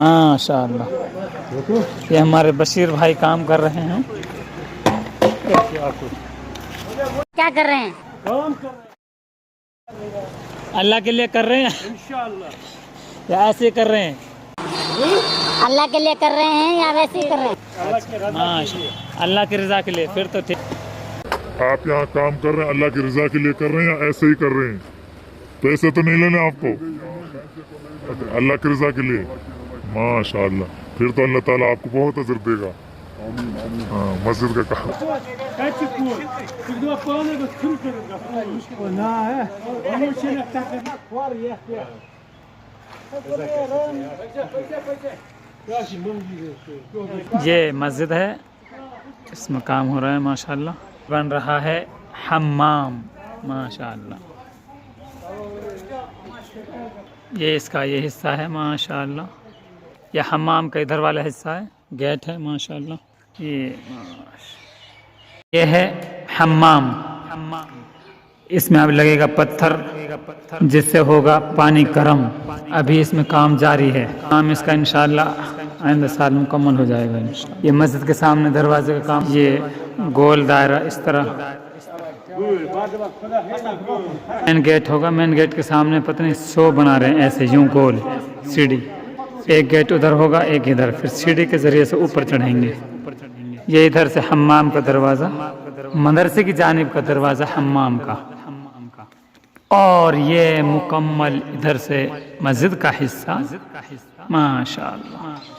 ماشاء اللہ. یہ ہمارے بشیر بھائی کام کر رہے ہیں. کیا کر رہے ہیں؟ کام کر رہے ہیں. اللہ کے لیے کر رہے ہیں انشاءاللہ یا ایسے ہی کر رہے ہیں؟ اللہ کے لیے کر رہے ہیں یا ویسے ہی کر رہے ہیں؟ ماشاء اللہ کی رضا کے لیے. پھر تو ٹھیک. آپ یہاں کام کر رہے ہیں اللہ کی رضا کے لیے کر رہے ہیں یا ایسے ہی کر رہے ہیں؟ پیسے تو نہیں لینے آپ کو؟ اللہ کی رضا کے لیے. ماشاء اللہ. پھر تو اللہ تعالیٰ آپ کو بہت اجر دے گا. ہاں مسجد کا کام. یہ مسجد ہے, اس میں کام ہو رہا ہے. ماشاءاللہ بن رہا ہے حمام. ماشاءاللہ یہ اس کا یہ حصہ ہے. ماشاءاللہ یہ حمام کا ادھر والا حصہ ہے, گیٹ ہے. ماشاءاللہ یہ ہے حمام. اس میں اب لگے گا پتھر جس سے ہوگا پانی گرم. ابھی اس میں کام جاری ہے. کام اس کا انشاءاللہ آئندہ سال مکمل ہو جائے گا انشاءاللہ. یہ مسجد کے سامنے دروازے کا کام, یہ گول دائرہ اس طرح مین گیٹ ہوگا. مین گیٹ کے سامنے پتہ نہیں 100 بنا رہے ہیں ایسے یوں گول سیڑھی. ایک گیٹ ادھر ہوگا ایک ادھر, پھر سیڑھی کے ذریعے سے اوپر چڑھیں گے. یہ ادھر سے حمام کا دروازہ, مدرسے کی جانب کا دروازہ حمام کا, اور یہ مکمل ادھر سے مسجد کا حصہ. ماشاءاللہ